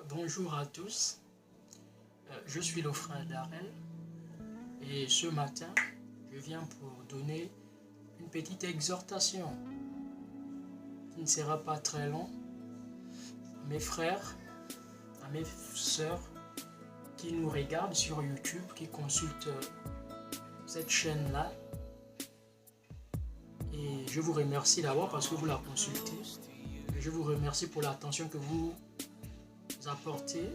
Bonjour à tous, je suis le frère Darrel et ce matin, je viens pour donner une petite exhortation qui ne sera pas très long à mes frères, à mes sœurs qui nous regardent sur YouTube, qui consultent cette chaîne-là. Et je vous remercie d'abord parce que vous la consultez. Je vous remercie pour l'attention que vous apportez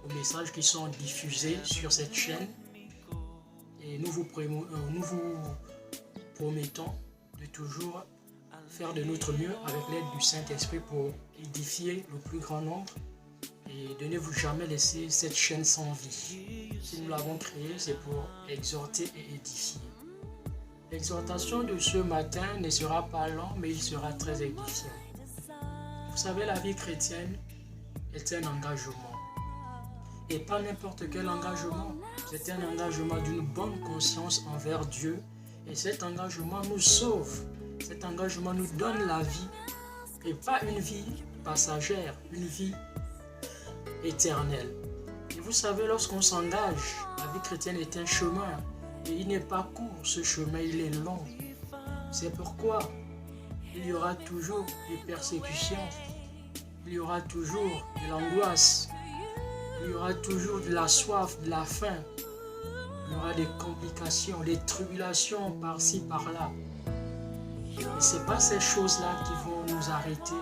aux messages qui sont diffusés sur cette chaîne. Et nous vous promettons de toujours faire de notre mieux avec l'aide du Saint-Esprit pour édifier le plus grand nombre et de ne vous jamais laisser cette chaîne sans vie. Si nous l'avons créée, c'est pour exhorter et édifier. L'exhortation de ce matin ne sera pas longue, mais il sera très édifiant. Vous savez, la vie chrétienne est un engagement. Et pas n'importe quel engagement. C'est un engagement d'une bonne conscience envers Dieu. Et cet engagement nous sauve. Cet engagement nous donne la vie. Et pas une vie passagère, une vie éternelle. Et vous savez, lorsqu'on s'engage, la vie chrétienne est un chemin. Et il n'est pas court, ce chemin, il est long. C'est pourquoi il y aura toujours des persécutions. Il y aura toujours de l'angoisse. Il y aura toujours de la soif, de la faim. Il y aura des complications, des tribulations par-ci, par-là. Et ce n'est pas ces choses-là qui vont nous arrêter.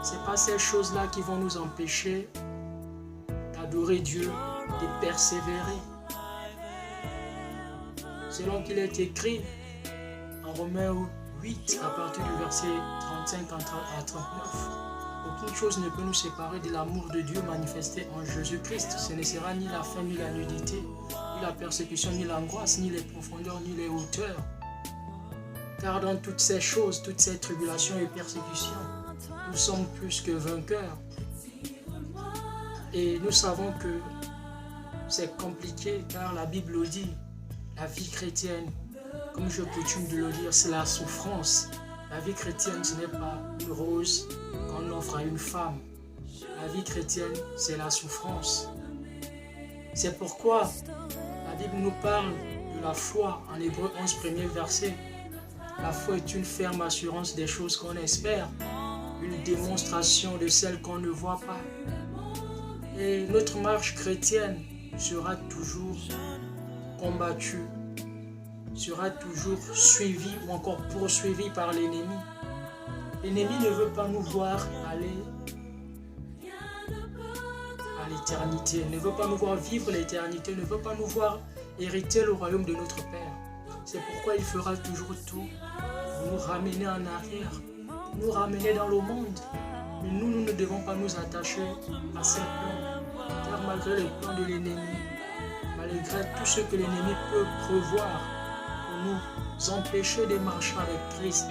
Ce n'est pas ces choses-là qui vont nous empêcher d'adorer Dieu, de persévérer. Selon qu'il est écrit en Romains 8, à partir du verset 35 à 39, aucune chose ne peut nous séparer de l'amour de Dieu manifesté en Jésus-Christ. Ce ne sera ni la faim, ni la nudité, ni la persécution, ni l'angoisse, ni les profondeurs, ni les hauteurs. Car dans toutes ces choses, toutes ces tribulations et persécutions, nous sommes plus que vainqueurs. Et nous savons que c'est compliqué, car la Bible le dit. La vie chrétienne, comme je coutume de le dire, c'est la souffrance. La vie chrétienne, ce n'est pas une rose qu'on offre à une femme. La vie chrétienne, c'est la souffrance. C'est pourquoi la Bible nous parle de la foi en Hébreux 11, premier verset. La foi est une ferme assurance des choses qu'on espère, une démonstration de celles qu'on ne voit pas. Et notre marche chrétienne sera toujours combattue, sera toujours suivi ou encore poursuivi par l'ennemi. L'ennemi ne veut pas nous voir aller à l'éternité, ne veut pas nous voir vivre l'éternité, ne veut pas nous voir hériter le royaume de notre Père. C'est pourquoi il fera toujours tout pour nous ramener en arrière, pour nous ramener dans le monde. Mais nous ne devons pas nous attacher à ces plans, car malgré les plans de l'ennemi, malgré tout ce que l'ennemi peut prévoir pour nous empêcher de marcher avec Christ,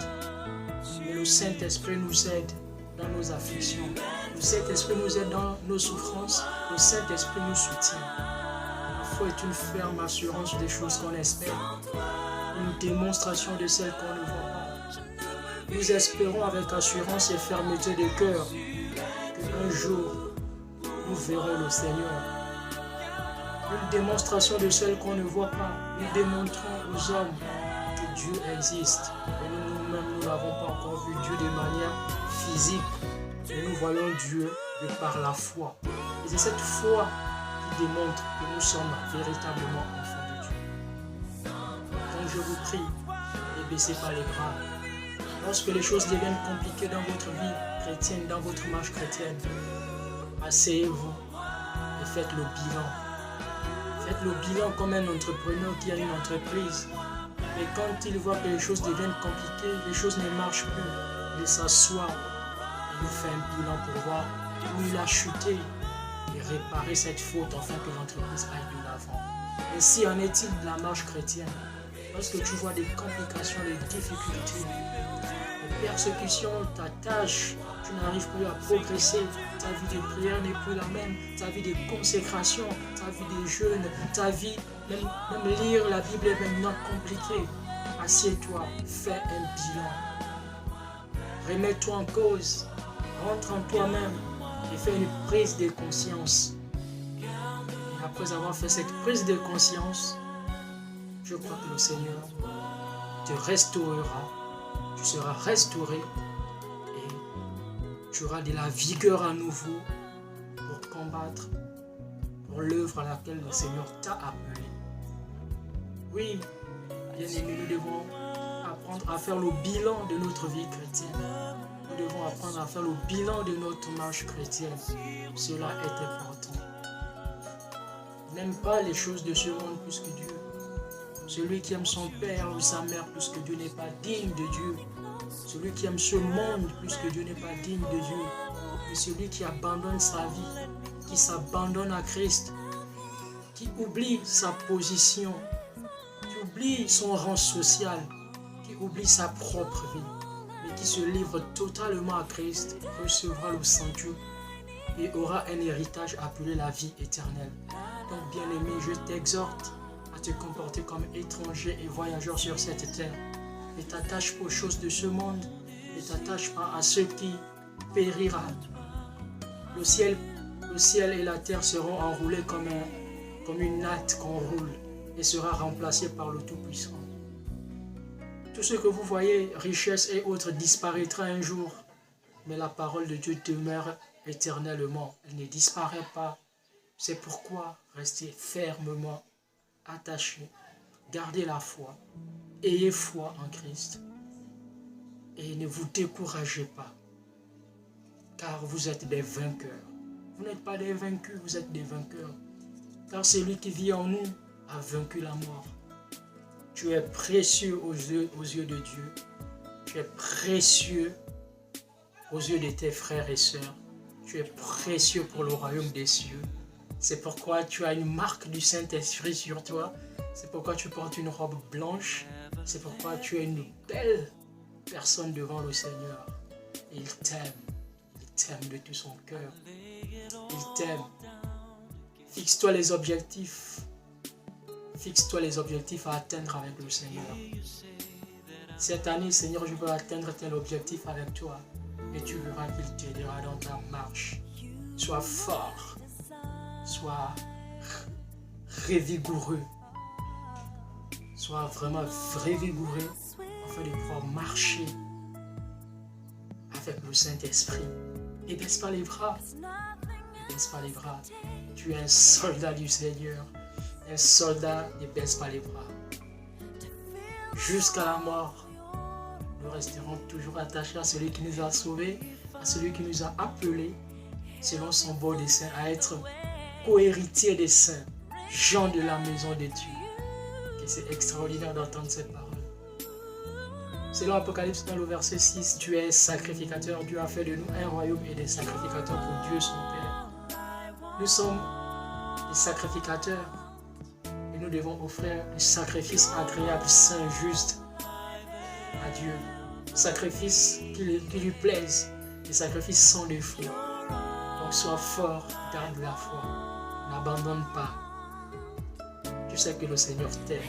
le Saint-Esprit nous aide dans nos afflictions. Le Saint-Esprit nous aide dans nos souffrances. Le Saint-Esprit nous soutient. La foi est une ferme assurance des choses qu'on espère, une démonstration de celles qu'on ne voit pas. Nous espérons avec assurance et fermeté de cœur qu'un jour, nous verrons le Seigneur. Une démonstration de celle qu'on ne voit pas. Nous démontrons aux hommes que Dieu existe. Et nous-mêmes, nous n'avons pas encore vu Dieu de manière physique. Mais nous voyons Dieu de par la foi. Et c'est cette foi qui démontre que nous sommes véritablement enfants de Dieu. Donc je vous prie, ne baissez pas les bras. Lorsque les choses deviennent compliquées dans votre vie chrétienne, dans votre marche chrétienne, asseyez-vous et faites le bilan. Faites le bilan comme un entrepreneur qui a une entreprise. Et quand il voit que les choses deviennent compliquées, les choses ne marchent plus, il s'assoit et il fait un bilan pour voir où il a chuté et réparer cette faute afin que l'entreprise aille de l'avant. Ainsi en est-il de la marche chrétienne. Lorsque tu vois des complications, des difficultés, des persécutions t'attachent, tu n'arrives plus à progresser, ta vie de prière n'est plus la même, ta vie de consécration, ta vie de jeûne, ta vie, même lire la Bible est maintenant compliqué. Assieds-toi, fais un bilan. Remets-toi en cause, rentre en toi-même et fais une prise de conscience. Et après avoir fait cette prise de conscience, je crois que le Seigneur te restaurera, tu seras restauré et tu auras de la vigueur à nouveau pour combattre pour l'œuvre à laquelle le Seigneur t'a appelé. Oui, bien-aimés, nous devons apprendre à faire le bilan de notre vie chrétienne. Nous devons apprendre à faire le bilan de notre marche chrétienne. Cela est important. N'aime pas les choses de ce monde plus que Dieu. Celui qui aime son père ou sa mère plus que Dieu n'est pas digne de Dieu. Celui qui aime ce monde plus que Dieu n'est pas digne de Dieu. Et celui qui abandonne sa vie, qui s'abandonne à Christ, qui oublie sa position, qui oublie son rang social, qui oublie sa propre vie, mais qui se livre totalement à Christ, recevra le Saint-Dieu et aura un héritage appelé la vie éternelle. Donc, bien-aimé, je t'exhorte à te comporter comme étranger et voyageur sur cette terre. Ne t'attache pas aux choses de ce monde, ne t'attache pas à ce qui périra. Le ciel et la terre seront enroulés comme une natte qu'on roule et sera remplacé par le Tout-Puissant. Tout ce que vous voyez, richesse et autres, disparaîtra un jour, mais la parole de Dieu demeure éternellement. Elle ne disparaît pas. C'est pourquoi restez fermement attachés, gardez la foi, ayez foi en Christ et ne vous découragez pas, car vous êtes des vainqueurs. Vous n'êtes pas des vaincus, vous êtes des vainqueurs, car celui qui vit en nous a vaincu la mort. Tu es précieux aux yeux de Dieu, tu es précieux aux yeux de tes frères et sœurs, tu es précieux pour le royaume des cieux. C'est pourquoi tu as une marque du Saint-Esprit sur toi. C'est pourquoi tu portes une robe blanche. C'est pourquoi tu es une belle personne devant le Seigneur. Il t'aime. Il t'aime de tout son cœur. Il t'aime. Fixe-toi les objectifs. Fixe-toi les objectifs à atteindre avec le Seigneur. Cette année, Seigneur, je veux atteindre tel objectif avec toi. Et tu verras qu'il t'aidera dans ta marche. Sois fort. Sois revigoureux. Sois vraiment revigoureux afin de pouvoir marcher avec le Saint-Esprit. Ne baisse pas les bras. Ne baisse pas les bras. Tu es un soldat du Seigneur. Un soldat ne baisse pas les bras. Jusqu'à la mort, nous resterons toujours attachés à celui qui nous a sauvés, à celui qui nous a appelés, selon son beau dessein, à être co-héritier des saints, gens de la maison de Dieu. Et c'est extraordinaire d'entendre cette parole. Selon Apocalypse dans le verset 6, tu es sacrificateur. Dieu a fait de nous un royaume et des sacrificateurs pour Dieu son Père. Nous sommes des sacrificateurs et nous devons offrir le sacrifice agréable, saint, juste à Dieu. Sacrifice qui lui plaise, des sacrifices sans défaut. Donc sois fort, garde la foi. N'abandonne pas. Tu sais que le Seigneur t'aime.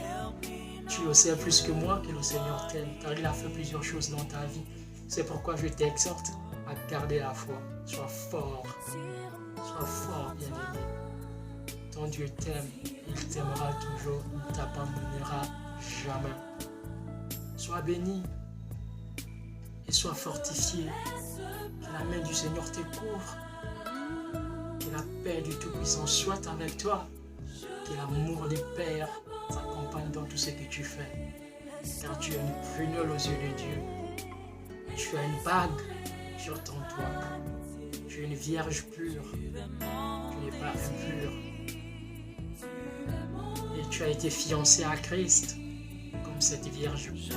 Tu le sais plus que moi que le Seigneur t'aime, car il a fait plusieurs choses dans ta vie. C'est pourquoi je t'exhorte à garder la foi. Sois fort. Sois fort, bien-aimé. Ton Dieu t'aime. Il t'aimera toujours. Il ne t'abandonnera jamais. Sois béni et sois fortifié. Que la main du Seigneur te couvre. Que la paix du Tout-Puissant soit avec toi. Que l'amour du Père t'accompagne dans tout ce que tu fais. Car tu es une prunelle aux yeux de Dieu. Tu as une bague sur ton toit. Tu es une vierge pure. Tu n'es pas impur. Et tu as été fiancé à Christ comme cette vierge pure.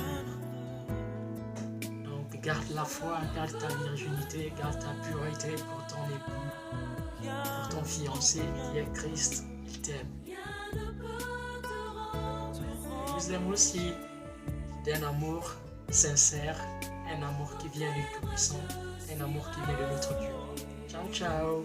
Donc garde la foi, garde ta virginité, garde ta pureté pour ton époux. Pour ton fiancé qui est Christ, il t'aime. Je vous aime aussi d'un amour sincère, un amour qui vient du Tout-Puissant, un amour qui vient de notre Dieu. Ciao, ciao!